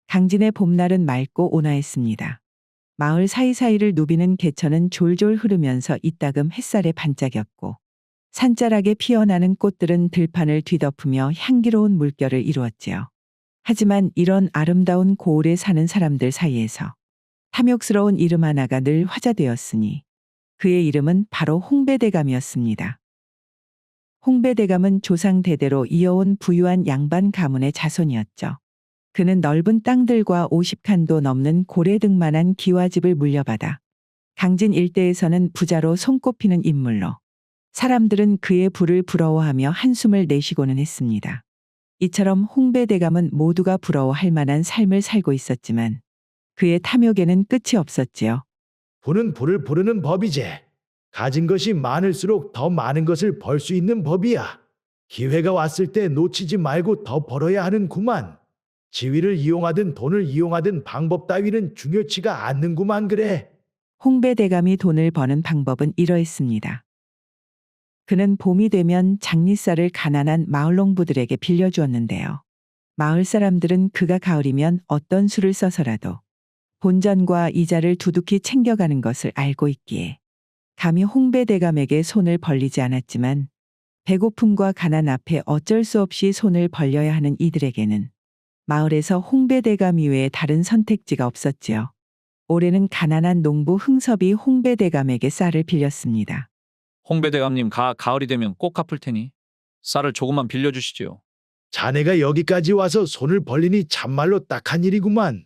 강진의 봄날은 맑고 온화했습니다. 마을 사이사이를 누비는 개천은 졸졸 흐르면서 이따금 햇살에 반짝였고 산자락에 피어나는 꽃들은 들판을 뒤덮으며 향기로운 물결을 이루었지요. 하지만 이런 아름다운 고을에 사는 사람들 사이에서 탐욕스러운 이름 하나가 늘 화제되었으니 그의 이름은 바로 홍배대감이었습니다. 홍배대감은 조상 대대로 이어온 부유한 양반 가문의 자손이었죠. 그는 넓은 땅들과 50칸도 넘는 고래등만한 기와집을 물려받아 강진 일대에서는 부자로 손꼽히는 인물로 사람들은 그의 부를 부러워하며 한숨을 내쉬고는 했습니다. 이처럼 홍배대감은 모두가 부러워할 만한 삶을 살고 있었지만 그의 탐욕에는 끝이 없었지요. 부는 부를 부르는 법이제. 가진 것이 많을수록 더 많은 것을 벌 수 있는 법이야. 기회가 왔을 때 놓치지 말고 더 벌어야 하는구만. 지위를 이용하든 돈을 이용하든 방법 따위는 중요치가 않는구만 그래. 홍배대감이 돈을 버는 방법은 이러했습니다. 그는 봄이 되면 장리쌀을 가난한 마을농부들에게 빌려주었는데요. 마을 사람들은 그가 가을이면 어떤 수를 써서라도 본전과 이자를 두둑히 챙겨가는 것을 알고 있기에 감히 홍배대감에게 손을 벌리지 않았지만 배고픔과 가난 앞에 어쩔 수 없이 손을 벌려야 하는 이들에게는 마을에서 홍배대감 이외에 다른 선택지가 없었지요. 올해는 가난한 농부 흥섭이 홍배대감에게 쌀을 빌렸습니다. 홍배대감님 가을이 되면 꼭 갚을 테니 쌀을 조금만 빌려주시지요. 자네가 여기까지 와서 손을 벌리니 참말로 딱한 일이구만.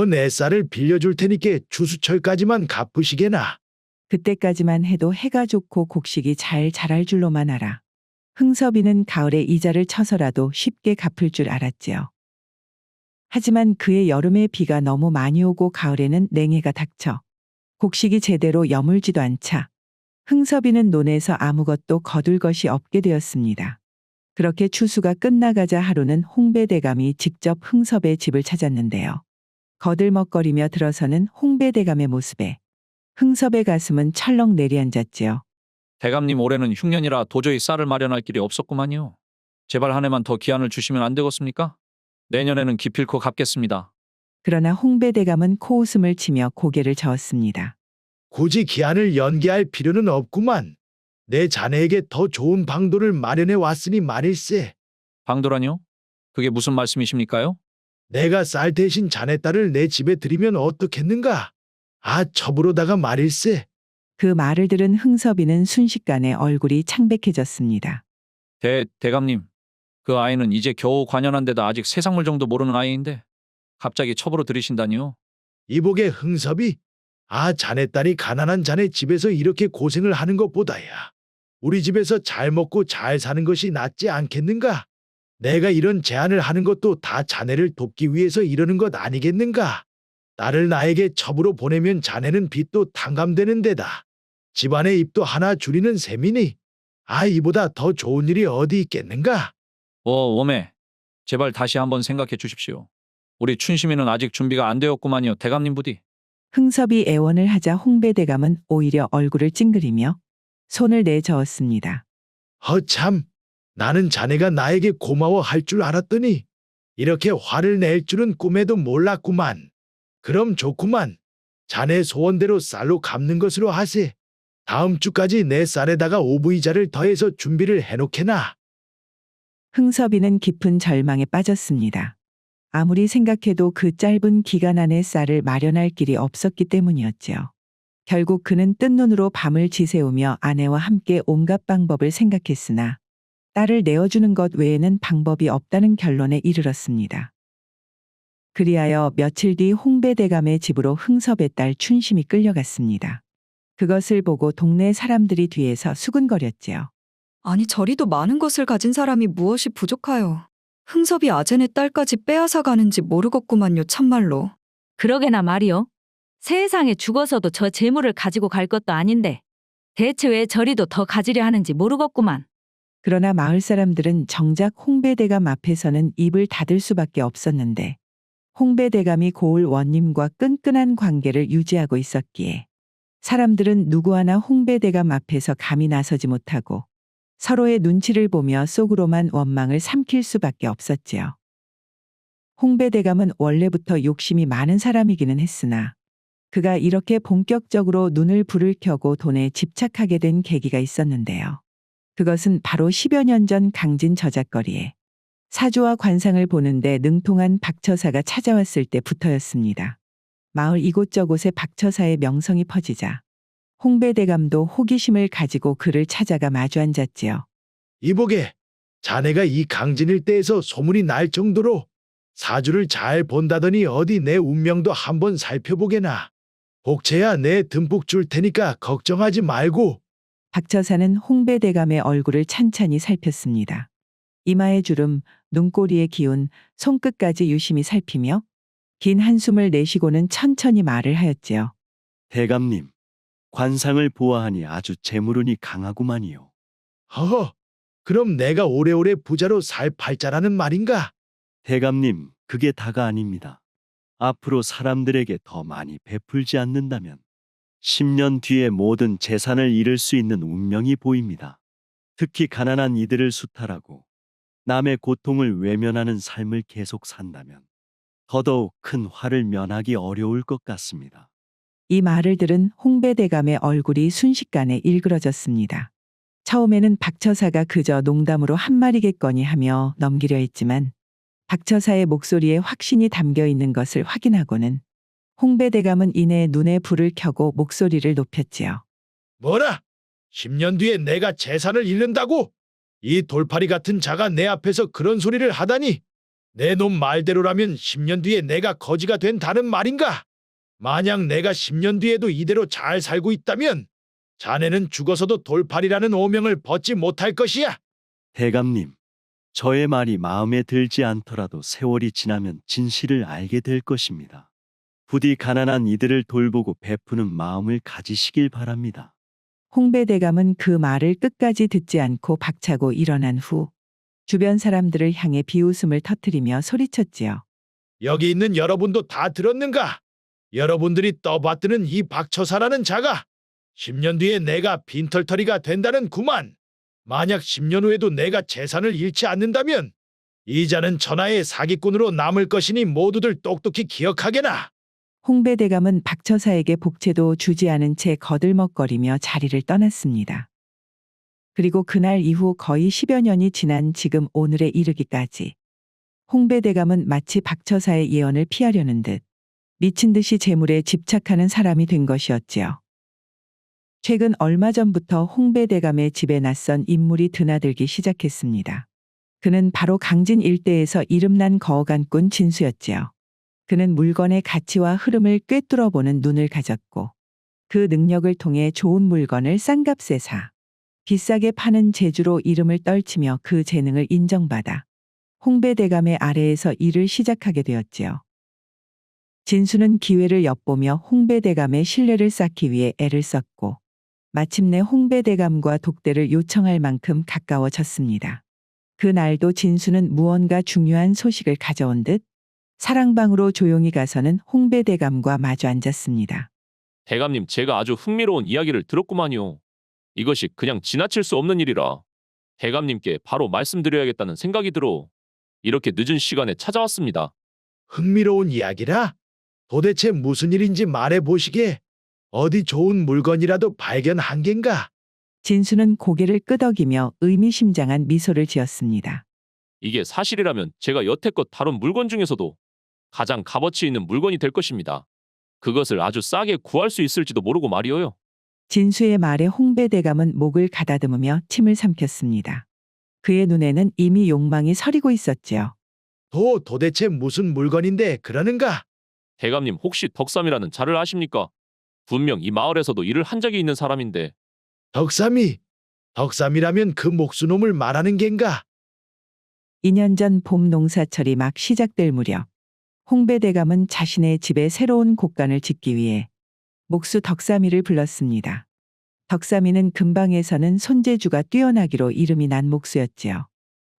내 쌀을 빌려줄 테니께 주수철까지만 갚으시게나. 그때까지만 해도 해가 좋고 곡식이 잘 자랄 줄로만 알아 흥섭이는 가을에 이자를 쳐서라도 쉽게 갚을 줄 알았지요. 하지만 그의 여름에 비가 너무 많이 오고 가을에는 냉해가 닥쳐 곡식이 제대로 여물지도 않자 흥섭이는 논에서 아무것도 거둘 것이 없게 되었습니다. 그렇게 추수가 끝나가자 하루는 홍배대감이 직접 흥섭의 집을 찾았는데요. 거들먹거리며 들어서는 홍배대감의 모습에 흥섭의 가슴은 철렁 내리앉았지요. 대감님 올해는 흉년이라 도저히 쌀을 마련할 길이 없었구만요. 제발 한 해만 더 기한을 주시면 안 되겠습니까? 내년에는 기필코 갚겠습니다. 그러나 홍배대감은 코웃음을 치며 고개를 저었습니다. 굳이 기한을 연기할 필요는 없구만. 내 자네에게 더 좋은 방도를 마련해 왔으니 말일세. 방도라뇨? 그게 무슨 말씀이십니까요? 내가 쌀 대신 자네 딸을 내 집에 들이면 어떻겠는가? 첩으로다가 말일세. 그 말을 들은 흥섭이는 순식간에 얼굴이 창백해졌습니다. 대감님, 그 아이는 이제 겨우 관연한 데다 아직 세상물 정도 모르는 아이인데 갑자기 첩으로 들이신다니요? 이복의 흥섭이? 자네 딸이 가난한 자네 집에서 이렇게 고생을 하는 것보다야 우리 집에서 잘 먹고 잘 사는 것이 낫지 않겠는가? 내가 이런 제안을 하는 것도 다 자네를 돕기 위해서 이러는 것 아니겠는가? 딸을 나에게 첩으로 보내면 자네는 빚도 탕감되는 데다 집안의 입도 하나 줄이는 셈이니 이보다 더 좋은 일이 어디 있겠는가? 오메, 제발 다시 한번 생각해 주십시오. 우리 춘심이는 아직 준비가 안 되었구만요, 대감님 부디. 흥섭이 애원을 하자 홍배대감은 오히려 얼굴을 찡그리며 손을 내저었습니다. 참, 나는 자네가 나에게 고마워할 줄 알았더니 이렇게 화를 낼 줄은 꿈에도 몰랐구만. 그럼 좋구만. 자네 소원대로 쌀로 갚는 것으로 하세. 다음 주까지 내 쌀에다가 오부이자를 더해서 준비를 해놓게나. 흥섭이는 깊은 절망에 빠졌습니다. 아무리 생각해도 그 짧은 기간 안에 쌀을 마련할 길이 없었기 때문이었지요. 결국 그는 뜬 눈으로 밤을 지새우며 아내와 함께 온갖 방법을 생각했으나 딸을 내어주는 것 외에는 방법이 없다는 결론에 이르렀습니다. 그리하여 며칠 뒤 홍배대감의 집으로 흥섭의 딸 춘심이 끌려갔습니다. 그것을 보고 동네 사람들이 뒤에서 수군거렸지요. 아니 저리도 많은 것을 가진 사람이 무엇이 부족하여. 흥섭이 아젠의 딸까지 빼앗아 가는지 모르겠구만요 참말로. 그러게나 말이요. 세상에 죽어서도 저 재물을 가지고 갈 것도 아닌데 대체 왜 저리도 더 가지려 하는지 모르겠구만. 그러나 마을 사람들은 정작 홍배대감 앞에서는 입을 닫을 수밖에 없었는데 홍배대감이 고을 원님과 끈끈한 관계를 유지하고 있었기에 사람들은 누구 하나 홍배대감 앞에서 감히 나서지 못하고 서로의 눈치를 보며 속으로만 원망을 삼킬 수밖에 없었지요. 홍배대감은 원래부터 욕심이 많은 사람이기는 했으나 그가 이렇게 본격적으로 눈을 불을 켜고 돈에 집착하게 된 계기가 있었는데요. 그것은 바로 10여 년 전 강진 저작거리에 사주와 관상을 보는데 능통한 박처사가 찾아왔을 때부터였습니다. 마을 이곳저곳에 박처사의 명성이 퍼지자 홍배대감도 호기심을 가지고 그를 찾아가 마주 앉았지요. 이보게, 자네가 이 강진 일대에서 소문이 날 정도로 사주를 잘 본다더니 어디 내 운명도 한번 살펴보게나. 복채야 내 듬뿍 줄 테니까 걱정하지 말고. 박처사는 홍배대감의 얼굴을 찬찬히 살폈습니다. 이마의 주름, 눈꼬리의 기운, 손끝까지 유심히 살피며 긴 한숨을 내쉬고는 천천히 말을 하였지요. 대감님, 관상을 보아하니 아주 재물운이 강하구만이요. 허허, 그럼 내가 오래오래 부자로 살 팔자라는 말인가? 대감님, 그게 다가 아닙니다. 앞으로 사람들에게 더 많이 베풀지 않는다면 10년 뒤에 모든 재산을 잃을 수 있는 운명이 보입니다. 특히 가난한 이들을 수탈하고 남의 고통을 외면하는 삶을 계속 산다면 더더욱 큰 화를 면하기 어려울 것 같습니다. 이 말을 들은 홍배대감의 얼굴이 순식간에 일그러졌습니다. 처음에는 박처사가 그저 농담으로 한 말이겠거니 하며 넘기려 했지만 박처사의 목소리에 확신이 담겨 있는 것을 확인하고는 홍배대감은 이내 눈에 불을 켜고 목소리를 높였지요. 뭐라? 10년 뒤에 내가 재산을 잃는다고? 이 돌팔이 같은 자가 내 앞에서 그런 소리를 하다니. 내 놈 말대로라면 10년 뒤에 내가 거지가 된다는 말인가? 만약 내가 10년 뒤에도 이대로 잘 살고 있다면 자네는 죽어서도 돌팔이라는 오명을 벗지 못할 것이야. 대감님, 저의 말이 마음에 들지 않더라도 세월이 지나면 진실을 알게 될 것입니다. 부디 가난한 이들을 돌보고 베푸는 마음을 가지시길 바랍니다. 홍배대감은 그 말을 끝까지 듣지 않고 박차고 일어난 후 주변 사람들을 향해 비웃음을 터뜨리며 소리쳤지요. 여기 있는 여러분도 다 들었는가? 여러분들이 떠받드는 이 박처사라는 자가 10년 뒤에 내가 빈털터리가 된다는 구만. 만약 10년 후에도 내가 재산을 잃지 않는다면 이 자는 천하의 사기꾼으로 남을 것이니 모두들 똑똑히 기억하게나. 홍배대감은 박처사에게 복채도 주지 않은 채 거들먹거리며 자리를 떠났습니다. 그리고 그날 이후 거의 10여 년이 지난 지금 오늘에 이르기까지 홍배대감은 마치 박처사의 예언을 피하려는 듯 미친 듯이 재물에 집착하는 사람이 된 것이었지요. 최근 얼마 전부터 홍배대감의 집에 낯선 인물이 드나들기 시작했습니다. 그는 바로 강진 일대에서 이름난 거어간꾼 진수였지요. 그는 물건의 가치와 흐름을 꿰뚫어보는 눈을 가졌고 그 능력을 통해 좋은 물건을 싼 값에 사 비싸게 파는 재주로 이름을 떨치며 그 재능을 인정받아 홍배대감의 아래에서 일을 시작하게 되었지요. 진수는 기회를 엿보며 홍배대감의 신뢰를 쌓기 위해 애를 썼고 마침내 홍배대감과 독대를 요청할 만큼 가까워졌습니다. 그날도 진수는 무언가 중요한 소식을 가져온 듯 사랑방으로 조용히 가서는 홍배대감과 마주 앉았습니다. 대감님, 제가 아주 흥미로운 이야기를 들었구만요. 이것이 그냥 지나칠 수 없는 일이라 대감님께 바로 말씀드려야겠다는 생각이 들어 이렇게 늦은 시간에 찾아왔습니다. 흥미로운 이야기라? 도대체 무슨 일인지 말해보시게. 어디 좋은 물건이라도 발견한 겐가? 진수는 고개를 끄덕이며 의미심장한 미소를 지었습니다. 이게 사실이라면 제가 여태껏 다룬 물건 중에서도 가장 값어치 있는 물건이 될 것입니다. 그것을 아주 싸게 구할 수 있을지도 모르고 말이오요. 진수의 말에 홍배대감은 목을 가다듬으며 침을 삼켰습니다. 그의 눈에는 이미 욕망이 서리고 있었지요. 도대체 무슨 물건인데 그러는가? 대감님, 혹시 덕삼이라는 자를 아십니까? 분명 이 마을에서도 일을 한 적이 있는 사람인데 덕삼이라면 그 목수놈을 말하는 겐가? 2년 전 봄 농사철이 막 시작될 무렵 홍배대감은 자신의 집에 새로운 곡간을 짓기 위해 목수 덕삼이를 불렀습니다. 덕삼이는 근방에서는 손재주가 뛰어나기로 이름이 난 목수였지요.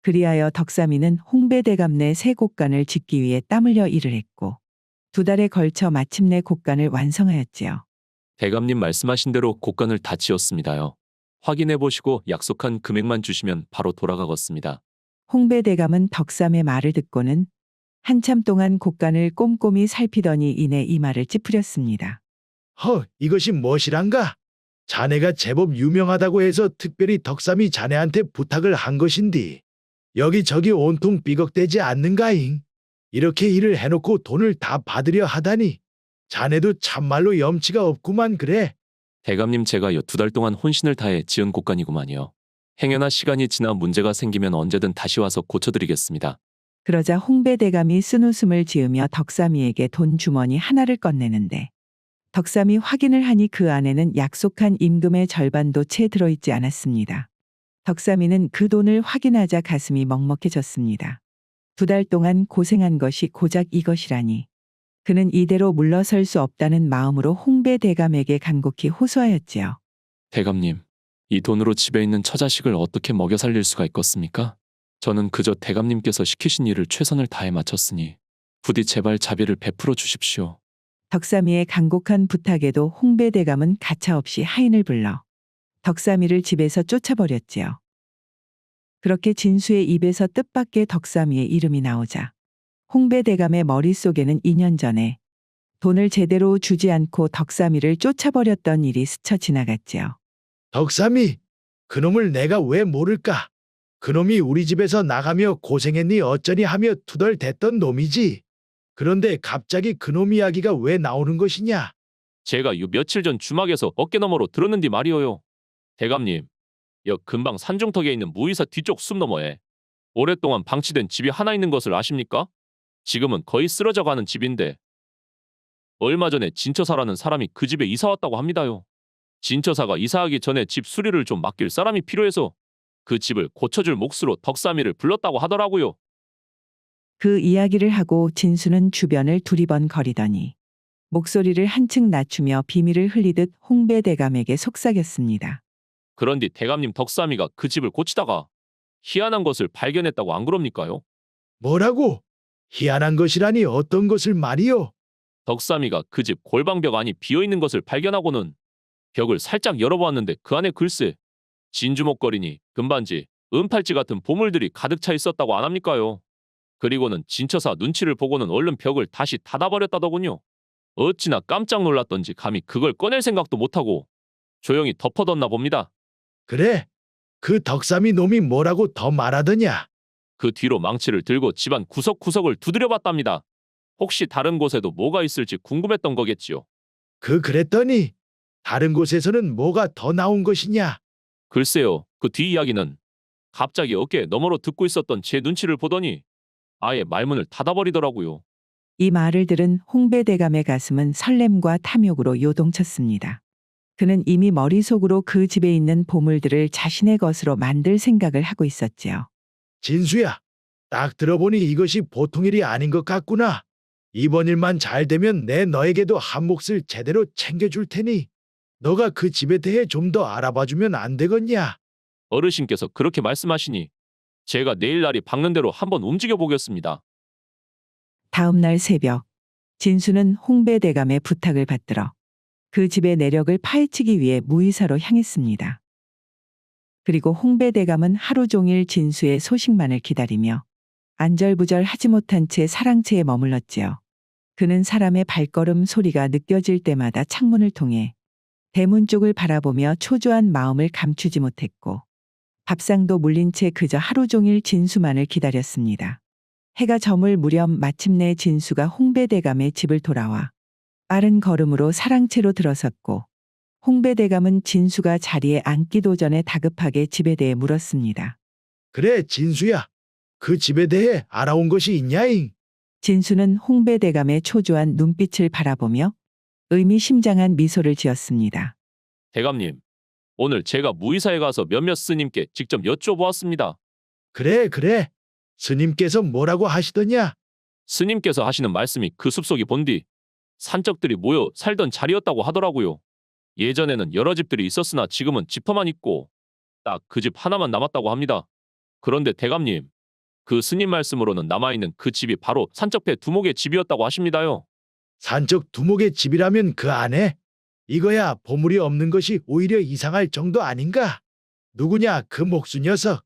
그리하여 덕삼이는 홍배대감 내 새 곡간을 짓기 위해 땀 흘려 일을 했고 2달에 걸쳐 마침내 곡간을 완성하였지요. 대감님 말씀하신 대로 곡간을 다 지었습니다요. 확인해 보시고 약속한 금액만 주시면 바로 돌아가겠습니다. 홍배대감은 덕삼의 말을 듣고는 한참 동안 곡간을 꼼꼼히 살피더니 이내 이마를 찌푸렸습니다. 이것이 무엇이란가? 자네가 제법 유명하다고 해서 특별히 덕삼이 자네한테 부탁을 한 것인디. 여기저기 온통 삐걱대지 않는가잉? 이렇게 일을 해놓고 돈을 다 받으려 하다니. 자네도 참말로 염치가 없구만 그래. 대감님 제가 2달 동안 혼신을 다해 지은 곡간이구만요. 행여나 시간이 지나 문제가 생기면 언제든 다시 와서 고쳐드리겠습니다. 그러자 홍배 대감이 쓴웃음을 지으며 덕삼이에게 돈 주머니 하나를 꺼내는데 덕삼이 확인을 하니 그 안에는 약속한 임금의 절반도 채 들어있지 않았습니다. 덕삼이는 그 돈을 확인하자 가슴이 먹먹해졌습니다. 2달 동안 고생한 것이 고작 이것이라니. 그는 이대로 물러설 수 없다는 마음으로 홍배 대감에게 간곡히 호소하였지요. 대감님, 이 돈으로 집에 있는 처자식을 어떻게 먹여 살릴 수가 있겠습니까? 저는 그저 대감님께서 시키신 일을 최선을 다해 마쳤으니 부디 제발 자비를 베풀어 주십시오. 덕삼이의 간곡한 부탁에도 홍배 대감은 가차없이 하인을 불러 덕삼이를 집에서 쫓아버렸지요. 그렇게 진수의 입에서 뜻밖의 덕삼이의 이름이 나오자 홍배 대감의 머릿속에는 2년 전에 돈을 제대로 주지 않고 덕삼이를 쫓아버렸던 일이 스쳐 지나갔지요. 덕삼이, 그놈을 내가 왜 모를까? 그놈이 우리 집에서 나가며 고생했니 어쩌니 하며 투덜댔던 놈이지. 그런데 갑자기 그놈 이야기가 왜 나오는 것이냐? 제가 요 며칠 전 주막에서 어깨너머로 들었는디 말이오요. 대감님, 여 근방 산중턱에 있는 무의사 뒤쪽 숲 너머에 오랫동안 방치된 집이 하나 있는 것을 아십니까? 지금은 거의 쓰러져가는 집인데 얼마 전에 진처사라는 사람이 그 집에 이사 왔다고 합니다요. 진처사가 이사하기 전에 집 수리를 좀 맡길 사람이 필요해서 그 집을 고쳐줄 몫으로 덕삼이를 불렀다고 하더라고요. 그 이야기를 하고 진수는 주변을 두리번거리더니 목소리를 한층 낮추며 비밀을 흘리듯 홍배 대감에게 속삭였습니다. 그런데 대감님 덕삼이가 그 집을 고치다가 희한한 것을 발견했다고 안 그럽니까요? 뭐라고? 희한한 것이라니 어떤 것을 말이요? 덕삼이가 그 집 골방벽 안이 비어있는 것을 발견하고는 벽을 살짝 열어보았는데 그 안에 글쎄 진주목걸이니 금반지, 은팔찌 같은 보물들이 가득 차 있었다고 안 합니까요? 그리고는 진처사 눈치를 보고는 얼른 벽을 다시 닫아버렸다더군요. 어찌나 깜짝 놀랐던지 감히 그걸 꺼낼 생각도 못하고 조용히 덮어뒀나 봅니다. 그래? 그 덕삼이 놈이 뭐라고 더 말하더냐? 그 뒤로 망치를 들고 집안 구석구석을 두드려봤답니다. 혹시 다른 곳에도 뭐가 있을지 궁금했던 거겠지요. 그랬더니 다른 곳에서는 뭐가 더 나온 것이냐? 글쎄요, 그 뒤 이야기는 갑자기 어깨 너머로 듣고 있었던 제 눈치를 보더니 아예 말문을 닫아버리더라고요. 이 말을 들은 홍배 대감의 가슴은 설렘과 탐욕으로 요동쳤습니다. 그는 이미 머릿속으로 그 집에 있는 보물들을 자신의 것으로 만들 생각을 하고 있었지요. 진수야, 딱 들어보니 이것이 보통 일이 아닌 것 같구나. 이번 일만 잘 되면 내 너에게도 한 몫을 제대로 챙겨줄 테니 너가 그 집에 대해 좀 더 알아봐주면 안 되겠냐? 어르신께서 그렇게 말씀하시니 제가 내일 날이 밝는 대로 한번 움직여 보겠습니다. 다음 날 새벽, 진수는 홍배 대감의 부탁을 받들어 그 집의 내력을 파헤치기 위해 무의사로 향했습니다. 그리고 홍배 대감은 하루 종일 진수의 소식만을 기다리며 안절부절 하지 못한 채 사랑채에 머물렀지요. 그는 사람의 발걸음 소리가 느껴질 때마다 창문을 통해 대문 쪽을 바라보며 초조한 마음을 감추지 못했고 밥상도 물린 채 그저 하루 종일 진수만을 기다렸습니다. 해가 저물 무렵 마침내 진수가 홍배 대감의 집을 돌아와 빠른 걸음으로 사랑채로 들어섰고 홍배 대감은 진수가 자리에 앉기도 전에 다급하게 집에 대해 물었습니다. 그래, 진수야. 그 집에 대해 알아온 것이 있냐잉? 진수는 홍배 대감의 초조한 눈빛을 바라보며 의미심장한 미소를 지었습니다. 대감님, 오늘 제가 무의사에 가서 몇몇 스님께 직접 여쭤보았습니다. 그래. 스님께서 뭐라고 하시더냐? 스님께서 하시는 말씀이 그 숲속이 본디 산적들이 모여 살던 자리였다고 하더라고요. 예전에는 여러 집들이 있었으나 지금은 집터만 있고 딱 그 집 하나만 남았다고 합니다. 그런데 대감님, 그 스님 말씀으로는 남아있는 그 집이 바로 산적배 두목의 집이었다고 하십니다요. 산적 두목의 집이라면 그 안에 이거야 보물이 없는 것이 오히려 이상할 정도 아닌가? 누구냐 그 목수 녀석.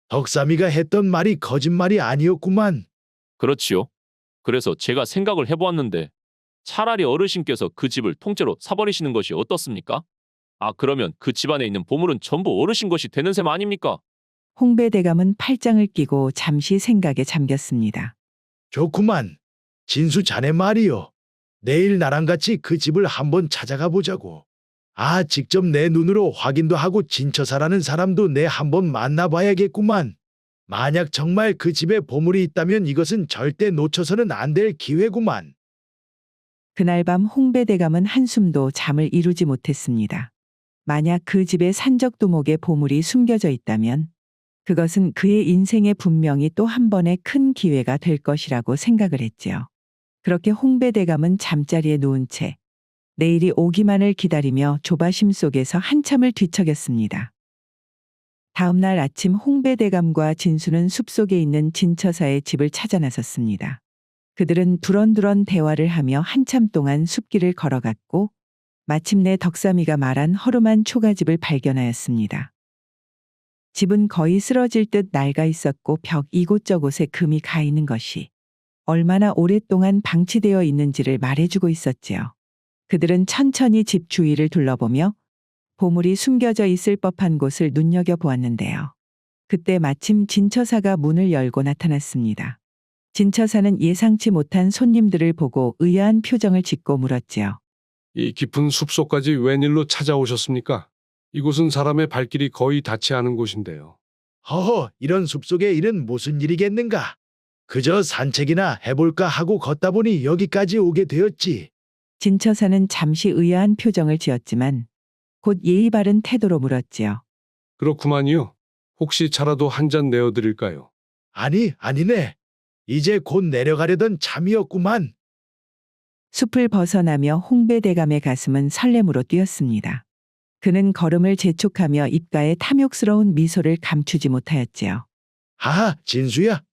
덕삼이가 했던 말이 거짓말이 아니었구만. 그렇지요. 그래서 제가 생각을 해보았는데 차라리 어르신께서 그 집을 통째로 사버리시는 것이 어떻습니까? 아, 그러면 그 집안에 있는 보물은 전부 어르신 것이 되는 셈 아닙니까? 홍배대감은 팔짱을 끼고 잠시 생각에 잠겼습니다. 좋구만. 진수 자네 말이요. 내일 나랑 같이 그 집을 한번 찾아가 보자고. 아, 직접 내 눈으로 확인도 하고 진처사라는 사람도 내 한번 만나봐야겠구만. 만약 정말 그 집에 보물이 있다면 이것은 절대 놓쳐서는 안 될 기회구만. 그날 밤 홍배대감은 한숨도 잠을 이루지 못했습니다. 만약 그 집에 산적두목의 보물이 숨겨져 있다면 그것은 그의 인생에 분명히 또 한 번의 큰 기회가 될 것이라고 생각을 했지요. 그렇게 홍배대감은 잠자리에 누운 채 내일이 오기만을 기다리며 조바심 속에서 한참을 뒤척였습니다. 다음 날 아침 홍배대감과 진수는 숲속에 있는 진처사의 집을 찾아 나섰습니다. 그들은 두런두런 대화를 하며 한참 동안 숲길을 걸어갔고 마침내 덕삼이가 말한 허름한 초가집을 발견하였습니다. 집은 거의 쓰러질 듯 낡아 있었고 벽 이곳저곳에 금이 가 있는 것이 얼마나 오랫동안 방치되어 있는지를 말해주고 있었지요. 그들은 천천히 집 주위를 둘러보며 보물이 숨겨져 있을 법한 곳을 눈여겨보았는데요. 그때 마침 진처사가 문을 열고 나타났습니다. 진처사는 예상치 못한 손님들을 보고 의아한 표정을 짓고 물었지요. 이 깊은 숲속까지 웬일로 찾아오셨습니까? 이곳은 사람의 발길이 거의 닿지 않은 곳인데요. 허허, 이런 숲속의 일은 무슨 일이겠는가? 그저 산책이나 해볼까 하고 걷다 보니 여기까지 오게 되었지. 진처사는 잠시 의아한 표정을 지었지만 곧 예의 바른 태도로 물었지요. 그렇구만요. 혹시 차라도 한 잔 내어드릴까요? 아니네. 이제 곧 내려가려던 참이었구만. 숲을 벗어나며 홍배대감의 가슴은 설렘으로 뛰었습니다. 그는 걸음을 재촉하며 입가에 탐욕스러운 미소를 감추지 못하였지요. 하하, 진수야.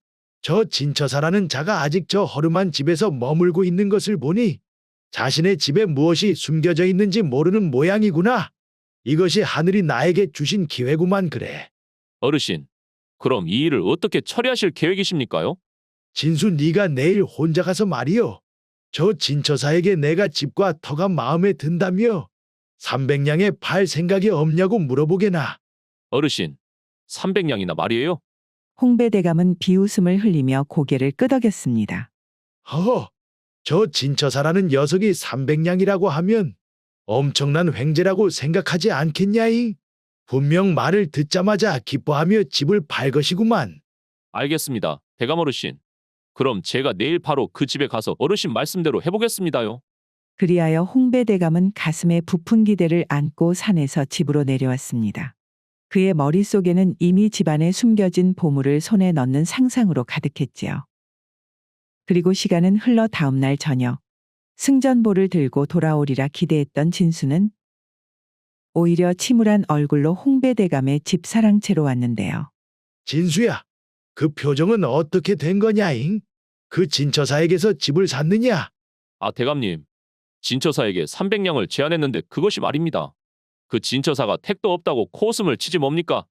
저 진처사라는 자가 아직 저 허름한 집에서 머물고 있는 것을 보니 자신의 집에 무엇이 숨겨져 있는지 모르는 모양이구나. 이것이 하늘이 나에게 주신 기회구만 그래. 어르신, 그럼 이 일을 어떻게 처리하실 계획이십니까요? 진수 네가 내일 혼자 가서 말이요. 저 진처사에게 내가 집과 터가 마음에 든다며 300냥에 팔 생각이 없냐고 물어보게나. 어르신, 300냥이나 말이에요? 홍배대감은 비웃음을 흘리며 고개를 끄덕였습니다. 허허, 저 진처사라는 녀석이 300냥이라고 하면 엄청난 횡재라고 생각하지 않겠냐잉? 분명 말을 듣자마자 기뻐하며 집을 팔 것이구만. 알겠습니다, 대감 어르신. 그럼 제가 내일 바로 그 집에 가서 어르신 말씀대로 해보겠습니다요. 그리하여 홍배대감은 가슴에 부푼 기대를 안고 산에서 집으로 내려왔습니다. 그의 머릿속에는 이미 집안에 숨겨진 보물을 손에 넣는 상상으로 가득했지요. 그리고 시간은 흘러 다음 날 저녁, 승전보를 들고 돌아오리라 기대했던 진수는 오히려 침울한 얼굴로 홍배대감의 집 사랑채로 왔는데요. 진수야, 그 표정은 어떻게 된 거냐잉? 그 진처사에게서 집을 샀느냐? 아, 대감님. 진처사에게 300냥을 제안했는데 그것이 말입니다. 그 진처사가 택도 없다고 코웃음을 치지 뭡니까?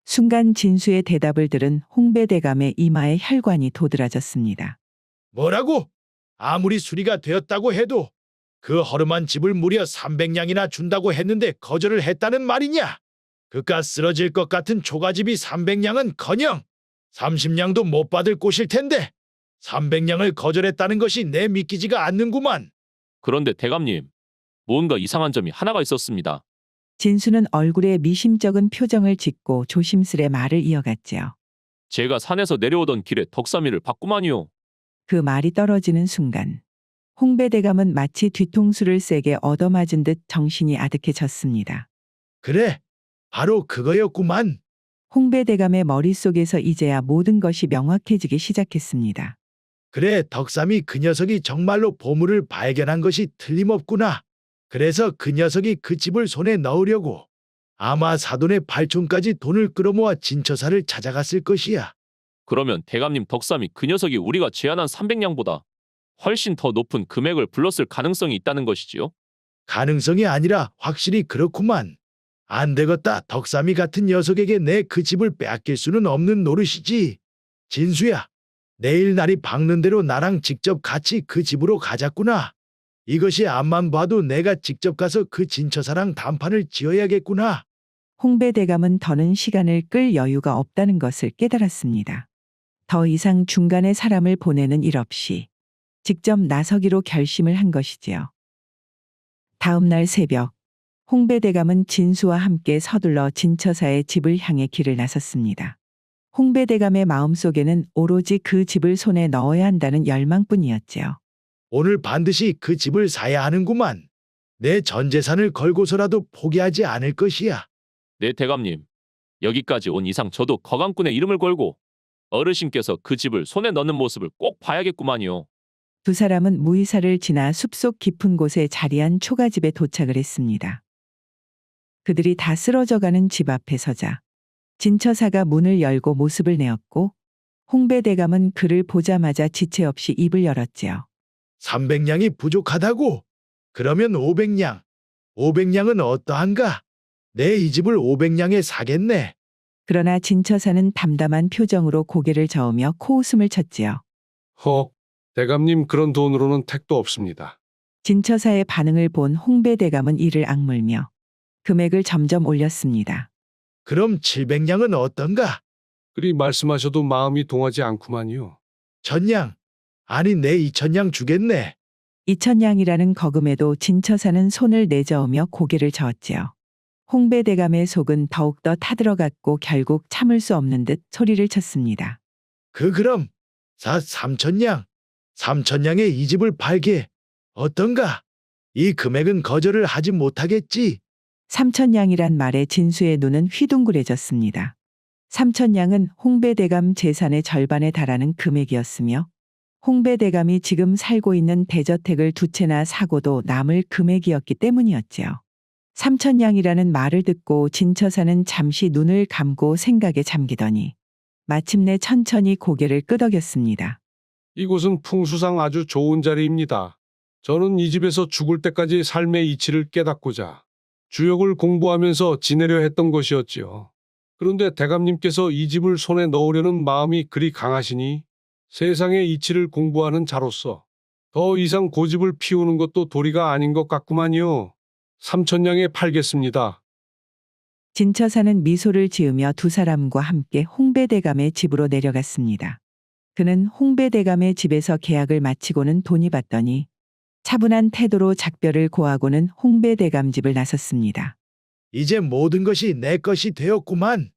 순간 진수의 대답을 들은 홍배대감의 이마에 혈관이 도드라졌습니다. 뭐라고? 아무리 수리가 되었다고 해도 그 허름한 집을 무려 300냥이나 준다고 했는데 거절을 했다는 말이냐? 그깟 쓰러질 것 같은 초가집이 300냥은커녕 30냥도 못 받을 곳일 텐데 300냥을 거절했다는 것이 내 믿기지가 않는구만. 그런데 대감님, 뭔가 이상한 점이 하나가 있었습니다. 진수는 얼굴에 미심쩍은 표정을 짓고 조심스레 말을 이어갔지요. 제가 산에서 내려오던 길에 덕삼이를 봤구만요. 그 말이 떨어지는 순간 홍배대감은 마치 뒤통수를 세게 얻어맞은 듯 정신이 아득해졌습니다. 그래, 바로 그거였구만. 홍배대감의 머릿속에서 이제야 모든 것이 명확해지기 시작했습니다. 그래, 덕삼이 그 녀석이 정말로 보물을 발견한 것이 틀림없구나. 그래서 그 녀석이 그 집을 손에 넣으려고 아마 사돈의 발촌까지 돈을 끌어모아 진처사를 찾아갔을 것이야. 그러면 대감님 덕삼이 그 녀석이 우리가 제안한 300냥보다 훨씬 더 높은 금액을 불렀을 가능성이 있다는 것이지요? 가능성이 아니라 확실히 그렇구만. 안 되겠다. 덕삼이 같은 녀석에게 내 그 집을 빼앗길 수는 없는 노릇이지. 진수야, 내일 날이 밝는 대로 나랑 직접 같이 그 집으로 가자꾸나. 이것이 앞만 봐도 내가 직접 가서 그 진처사랑 단판을 지어야겠구나. 홍배대감은 더는 시간을 끌 여유가 없다는 것을 깨달았습니다. 더 이상 중간에 사람을 보내는 일 없이 직접 나서기로 결심을 한 것이지요. 다음 날 새벽, 홍배대감은 진수와 함께 서둘러 진처사의 집을 향해 길을 나섰습니다. 홍배대감의 마음속에는 오로지 그 집을 손에 넣어야 한다는 열망뿐이었지요. 오늘 반드시 그 집을 사야 하는구만. 내 전 재산을 걸고서라도 포기하지 않을 것이야. 네, 대감님. 여기까지 온 이상 저도 거강꾼의 이름을 걸고 어르신께서 그 집을 손에 넣는 모습을 꼭 봐야겠구만요. 두 사람은 무이사를 지나 숲속 깊은 곳에 자리한 초가집에 도착을 했습니다. 그들이 다 쓰러져가는 집 앞에 서자 진처사가 문을 열고 모습을 내었고 홍배대감은 그를 보자마자 지체 없이 입을 열었지요. 300냥이 부족하다고? 그러면 500냥. 500냥은 어떠한가? 내 이 집을 500냥에 사겠네. 그러나 진처사는 담담한 표정으로 고개를 저으며 코웃음을 쳤지요. 헉, 대감님 그런 돈으로는 택도 없습니다. 진처사의 반응을 본 홍배대감은 이를 악물며 금액을 점점 올렸습니다. 그럼 700냥은 어떤가? 그리 말씀하셔도 마음이 동하지 않구만요. 1000냥. 아니 내 2000냥 주겠네. 2000냥이라는 거금에도 진처사는 손을 내저으며 고개를 저었지요. 홍배대감의 속은 더욱더 타들어갔고 결국 참을 수 없는 듯 소리를 쳤습니다. 그럼 3000냥. 3000냥에 이 집을 팔게. 어떤가? 이 금액은 거절을 하지 못하겠지. 3000냥이란 말에 진수의 눈은 휘둥그레졌습니다. 3000냥은 홍배대감 재산의 절반에 달하는 금액이었으며 홍배대감이 지금 살고 있는 대저택을 두 채나 사고도 남을 금액이었기 때문이었지요. 3000냥이라는 말을 듣고 진처사는 잠시 눈을 감고 생각에 잠기더니 마침내 천천히 고개를 끄덕였습니다. 이곳은 풍수상 아주 좋은 자리입니다. 저는 이 집에서 죽을 때까지 삶의 이치를 깨닫고자 주역을 공부하면서 지내려 했던 것이었지요. 그런데 대감님께서 이 집을 손에 넣으려는 마음이 그리 강하시니 세상의 이치를 공부하는 자로서 더 이상 고집을 피우는 것도 도리가 아닌 것 같구만요. 3000냥에 팔겠습니다. 진처사는 미소를 지으며 두 사람과 함께 홍배대감의 집으로 내려갔습니다. 그는 홍배대감의 집에서 계약을 마치고는 돈이 받더니 차분한 태도로 작별을 고하고는 홍배대감 집을 나섰습니다. 이제 모든 것이 내 것이 되었구만.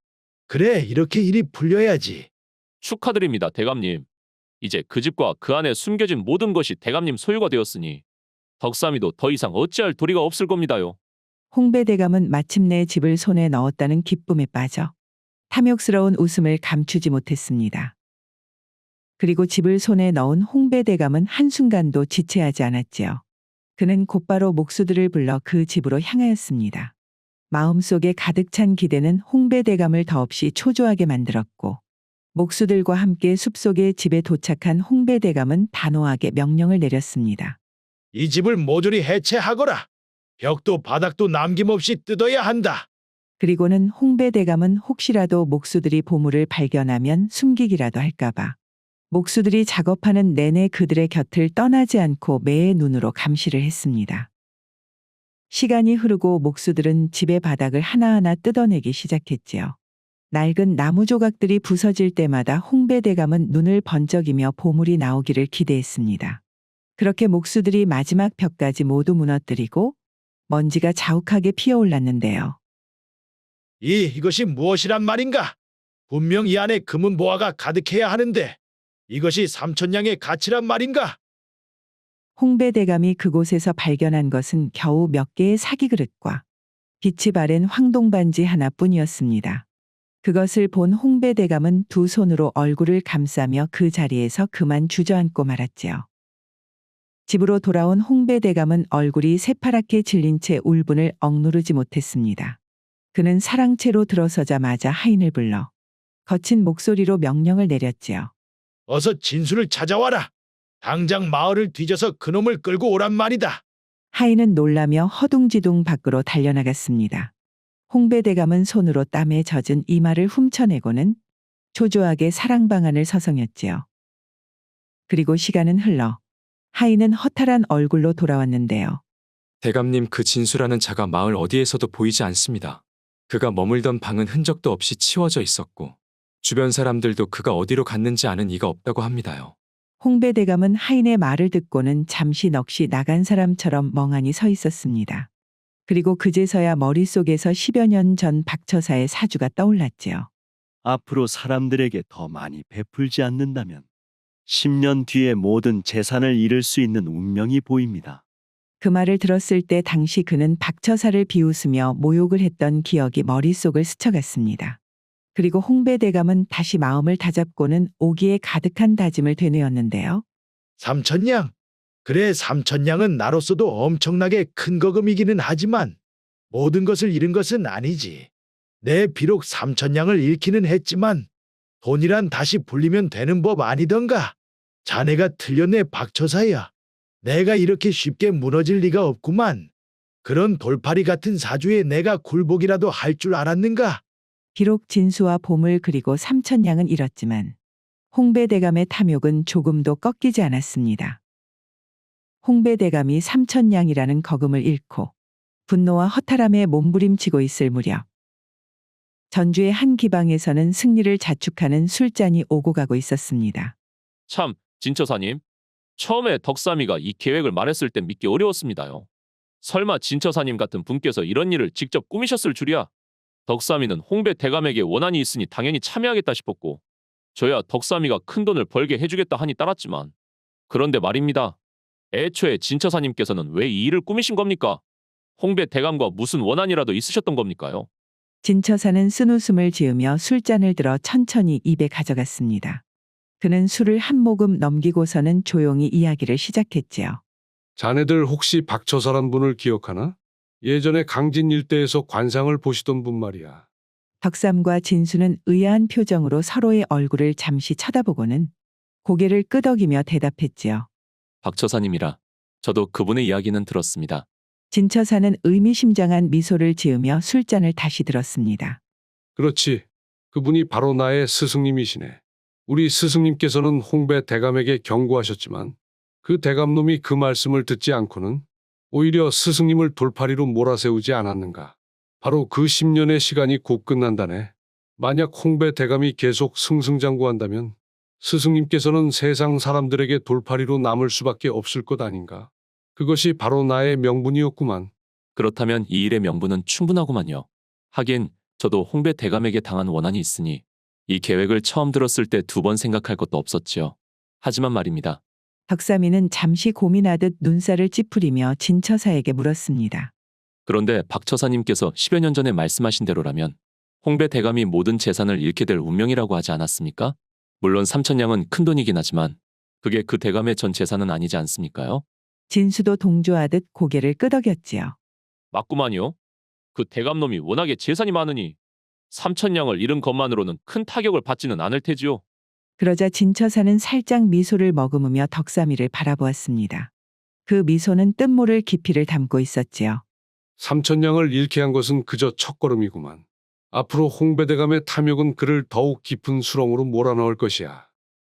그래, 이렇게 일이 풀려야지. 축하드립니다, 대감님. 이제 그 집과 그 안에 숨겨진 모든 것이 대감님 소유가 되었으니 덕삼이도 더 이상 어찌할 도리가 없을 겁니다요. 홍배대감은 마침내 집을 손에 넣었다는 기쁨에 빠져 탐욕스러운 웃음을 감추지 못했습니다. 그리고 집을 손에 넣은 홍배대감은 한순간도 지체하지 않았지요. 그는 곧바로 목수들을 불러 그 집으로 향하였습니다. 마음속에 가득 찬 기대는 홍배대감을 더없이 초조하게 만들었고 목수들과 함께 숲속의 집에 도착한 홍배대감은 단호하게 명령을 내렸습니다. 이 집을 모조리 해체하거라. 벽도 바닥도 남김없이 뜯어야 한다. 그리고는 홍배대감은 혹시라도 목수들이 보물을 발견하면 숨기기라도 할까봐 목수들이 작업하는 내내 그들의 곁을 떠나지 않고 매의 눈으로 감시를 했습니다. 시간이 흐르고 목수들은 집의 바닥을 하나하나 뜯어내기 시작했지요. 낡은 나무 조각들이 부서질 때마다 홍배대감은 눈을 번쩍이며 보물이 나오기를 기대했습니다. 그렇게 목수들이 마지막 벽까지 모두 무너뜨리고 먼지가 자욱하게 피어올랐는데요. 이것이 무엇이란 말인가? 분명 이 안에 금은 보화가 가득해야 하는데 이것이 3000냥의 가치란 말인가? 홍배대감이 그곳에서 발견한 것은 겨우 몇 개의 사기 그릇과 빛이 바랜 황동반지 하나뿐이었습니다. 그것을 본 홍배대감은 두 손으로 얼굴을 감싸며 그 자리에서 그만 주저앉고 말았지요. 집으로 돌아온 홍배대감은 얼굴이 새파랗게 질린 채 울분을 억누르지 못했습니다. 그는 사랑채로 들어서자마자 하인을 불러 거친 목소리로 명령을 내렸지요. 어서 진수를 찾아와라. 당장 마을을 뒤져서 그놈을 끌고 오란 말이다. 하인은 놀라며 허둥지둥 밖으로 달려나갔습니다. 홍배대감은 손으로 땀에 젖은 이마를 훔쳐내고는 초조하게 사랑방안을 서성였지요. 그리고 시간은 흘러 하인은 허탈한 얼굴로 돌아왔는데요. 대감님, 그 진수라는 자가 마을 어디에서도 보이지 않습니다. 그가 머물던 방은 흔적도 없이 치워져 있었고 주변 사람들도 그가 어디로 갔는지 아는 이가 없다고 합니다요. 홍배대감은 하인의 말을 듣고는 잠시 넋이 나간 사람처럼 멍하니 서 있었습니다. 그리고 그제서야 머릿속에서 10여 년 전 박처사의 사주가 떠올랐지요. 앞으로 사람들에게 더 많이 베풀지 않는다면 10년 뒤에 모든 재산을 잃을 수 있는 운명이 보입니다. 그 말을 들었을 때 당시 그는 박처사를 비웃으며 모욕을 했던 기억이 머릿속을 스쳐갔습니다. 그리고 홍배대감은 다시 마음을 다잡고는 오기에 가득한 다짐을 되뇌었는데요. 삼천냥. 그래, 삼천냥은 나로서도 엄청나게 큰 거금이기는 하지만 모든 것을 잃은 것은 아니지. 내 비록 삼천냥을 잃기는 했지만 돈이란 다시 불리면 되는 법 아니던가. 자네가 틀렸네, 박처사야. 내가 이렇게 쉽게 무너질 리가 없구만. 그런 돌팔이 같은 사주에 내가 굴복이라도 할 줄 알았는가? 비록 진수와 보물 그리고 삼천냥은 잃었지만 홍배대감의 탐욕은 조금도 꺾이지 않았습니다. 홍배대감이 삼천냥이라는 거금을 잃고 분노와 허탈함에 몸부림치고 있을 무렵 전주의 한 기방에서는 승리를 자축하는 술잔이 오고 가고 있었습니다. 참, 진처사님. 처음에 덕삼이가 이 계획을 말했을 땐 믿기 어려웠습니다요. 설마 진처사님 같은 분께서 이런 일을 직접 꾸미셨을 줄이야. 덕삼이는 홍배 대감에게 원한이 있으니 당연히 참여하겠다 싶었고 저야 덕삼이가 큰 돈을 벌게 해주겠다 하니 따랐지만 그런데 말입니다. 애초에 진처사님께서는 왜 이 일을 꾸미신 겁니까? 홍배 대감과 무슨 원한이라도 있으셨던 겁니까요? 진처사는 쓴웃음을 지으며 술잔을 들어 천천히 입에 가져갔습니다. 그는 술을 한 모금 넘기고서는 조용히 이야기를 시작했지요. 자네들 혹시 박처사란 분을 기억하나? 예전에 강진 일대에서 관상을 보시던 분 말이야. 덕삼과 진수는 의아한 표정으로 서로의 얼굴을 잠시 쳐다보고는 고개를 끄덕이며 대답했지요. 박처사님이라 저도 그분의 이야기는 들었습니다. 진처사는 의미심장한 미소를 지으며 술잔을 다시 들었습니다. 그렇지. 그분이 바로 나의 스승님이시네. 우리 스승님께서는 홍배 대감에게 경고하셨지만 그 대감놈이 그 말씀을 듣지 않고는 오히려 스승님을 돌팔이로 몰아세우지 않았는가. 바로 그 10년의 시간이 곧 끝난다네. 만약 홍배 대감이 계속 승승장구한다면 스승님께서는 세상 사람들에게 돌팔이로 남을 수밖에 없을 것 아닌가. 그것이 바로 나의 명분이었구만. 그렇다면 이 일의 명분은 충분하구만요. 하긴 저도 홍배 대감에게 당한 원한이 있으니 이 계획을 처음 들었을 때 2번 생각할 것도 없었지요. 하지만 말입니다. 덕삼이는 잠시 고민하듯 눈살을 찌푸리며 진처사에게 물었습니다. 그런데 박처사님께서 10여 년 전에 말씀하신 대로라면 홍배 대감이 모든 재산을 잃게 될 운명이라고 하지 않았습니까? 물론 삼천냥은 큰 돈이긴 하지만 그게 그 대감의 전 재산은 아니지 않습니까요? 진수도 동조하듯 고개를 끄덕였지요. 맞구만요. 그 대감놈이 워낙에 재산이 많으니 삼천냥을 잃은 것만으로는 큰 타격을 받지는 않을 테지요. 그러자 진처사는 살짝 미소를 머금으며 덕삼이를 바라보았습니다. 그 미소는 뜬모를 깊이를 담고 있었지요. 삼천냥을 잃게 한 것은 그저 첫걸음이구만. 앞으로 홍배 대감의 탐욕은 그를 더욱 깊은 수렁으로 몰아넣을 것이야.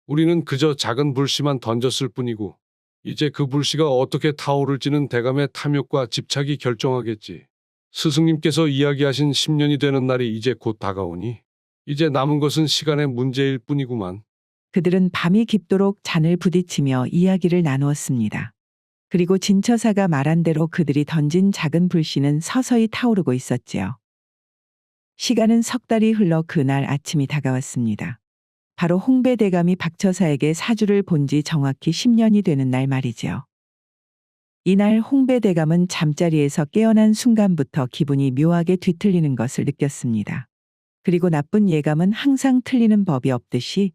우리는 그저 작은 불씨만 던졌을 뿐이고 이제 그 불씨가 어떻게 타오를지는 대감의 탐욕과 집착이 결정하겠지. 스승님께서 이야기하신 10년이 되는 날이 이제 곧 다가오니 이제 남은 것은 시간의 문제일 뿐이구만. 그들은 밤이 깊도록 잔을 부딪히며 이야기를 나누었습니다. 그리고 진처사가 말한 대로 그들이 던진 작은 불씨는 서서히 타오르고 있었지요. 시간은 석 달이 흘러 그날 아침이 다가왔습니다. 바로 홍배 대감이 박처사에게 사주를 본 지 정확히 10년이 되는 날 말이지요. 이날 홍배 대감은 잠자리에서 깨어난 순간부터 기분이 묘하게 뒤틀리는 것을 느꼈습니다. 그리고 나쁜 예감은 항상 틀리는 법이 없듯이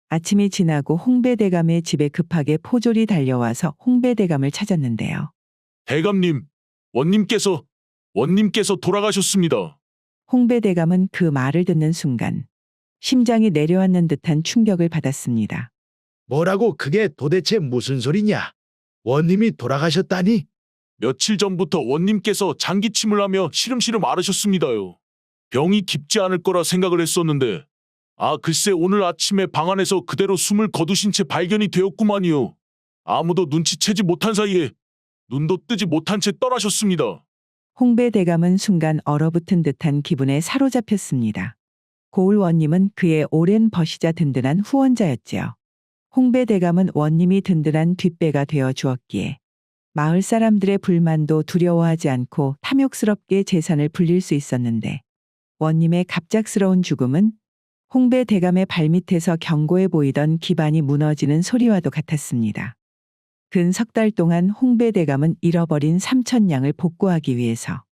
아침이 지나고 홍배 대감의 집에 급하게 포졸이 달려와서 홍배 대감을 찾았는데요. 대감님, 원님께서 돌아가셨습니다. 홍배 대감은 그 말을 듣는 순간 심장이 내려앉는 듯한 충격을 받았습니다. 뭐라고, 그게 도대체 무슨 소리냐? 원님이 돌아가셨다니? 며칠 전부터 원님께서 장기침을 하며 시름시름 앓으셨습니다요. 병이 깊지 않을 거라 생각을 했었는데 아, 글쎄 오늘 아침에 방 안에서 그대로 숨을 거두신 채 발견이 되었구만요. 아무도 눈치채지 못한 사이에 눈도 뜨지 못한 채 떠나셨습니다. 홍배 대감은 순간 얼어붙은 듯한 기분에 사로잡혔습니다. 고을 원님은 그의 오랜 버시자 든든한 후원자였지요. 홍배 대감은 원님이 든든한 뒷배가 되어 주었기에 마을 사람들의 불만도 두려워하지 않고 탐욕스럽게 재산을 불릴 수 있었는데 원님의 갑작스러운 죽음은 홍배 대감의 발밑에서 견고해 보이던 기반이 무너지는 소리와도 같았습니다. 근 석 달 동안 홍배 대감은 잃어버린 3,000냥을 복구하기 위해서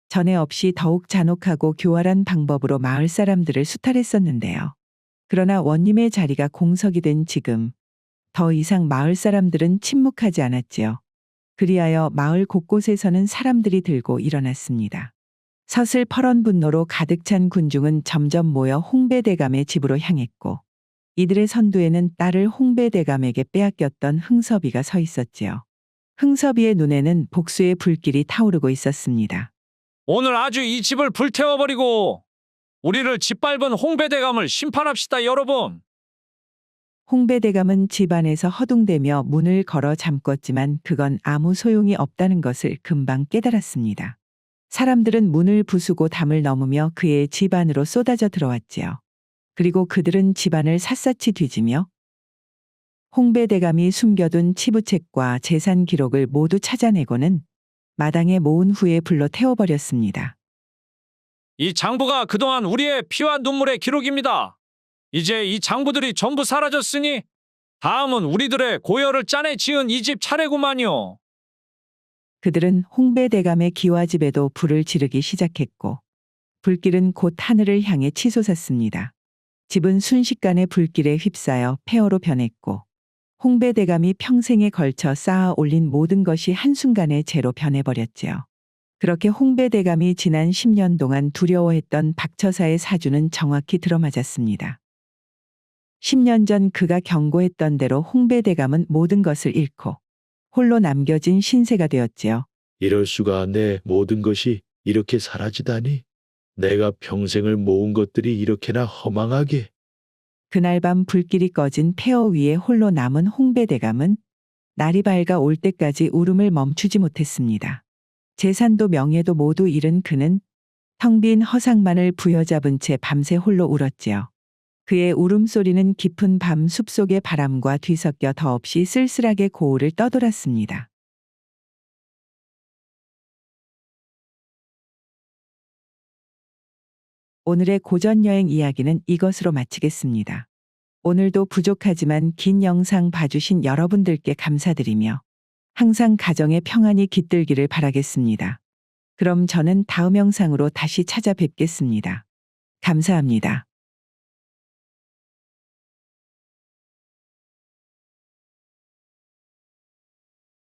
전에 없이 더욱 잔혹하고 교활한 방법으로 마을 사람들을 수탈했었는데요. 그러나 원님의 자리가 공석이 된 지금 더 이상 마을 사람들은 침묵하지 않았지요. 그리하여 마을 곳곳에서는 사람들이 들고 일어났습니다. 서슬퍼런 분노로 가득 찬 군중은 점점 모여 홍배 대감의 집으로 향했고 이들의 선두에는 딸을 홍배 대감에게 빼앗겼던 흥섭이가 서 있었지요. 흥섭이의 눈에는 복수의 불길이 타오르고 있었습니다. 오늘 아주 이 집을 불태워버리고 우리를 짓밟은 홍배대감을 심판합시다, 여러분. 홍배 대감은 집 안에서 허둥대며 문을 걸어 잠궜지만 그건 아무 소용이 없다는 것을 금방 깨달았습니다. 사람들은 문을 부수고 담을 넘으며 그의 집 안으로 쏟아져 들어왔지요. 그리고 그들은 집안을 샅샅이 뒤지며 홍배 대감이 숨겨둔 치부책과 재산 기록을 모두 찾아내고는 마당에 모은 후에 불로 태워버렸습니다. 이 장부가 그동안 우리의 피와 눈물의 기록입니다. 이제 이 장부들이 전부 사라졌으니 다음은 우리들의 고열을 짜내 지은 이 집 차례구만요. 그들은 홍배 대감의 기와집에도 불을 지르기 시작했고 불길은 곧 하늘을 향해 치솟았습니다. 집은 순식간에 불길에 휩싸여 폐허로 변했고 홍배 대감이 평생에 걸쳐 쌓아 올린 모든 것이 한순간에 재로 변해버렸지요. 그렇게 홍배 대감이 지난 10년 동안 두려워했던 박처사의 사주는 정확히 들어맞았습니다. 10년 전 그가 경고했던 대로 홍배 대감은 모든 것을 잃고 홀로 남겨진 신세가 되었지요. 이럴 수가 내 모든 것이 이렇게 사라지다니. 내가 평생을 모은 것들이 이렇게나 허망하게. 그날 밤 불길이 꺼진 폐허 위에 홀로 남은 홍배 대감은 날이 밝아 올 때까지 울음을 멈추지 못했습니다. 재산도 명예도 모두 잃은 그는 텅 빈 허상만을 부여잡은 채 밤새 홀로 울었지요. 그의 울음소리는 깊은 밤 숲속의 바람과 뒤섞여 더없이 쓸쓸하게 고울을 떠돌았습니다. 오늘의 고전여행 이야기는 이것으로 마치겠습니다. 오늘도 부족하지만 긴 영상 봐주신 여러분들께 감사드리며 항상 가정의 평안이 깃들기를 바라겠습니다. 그럼 저는 다음 영상으로 다시 찾아뵙겠습니다. 감사합니다.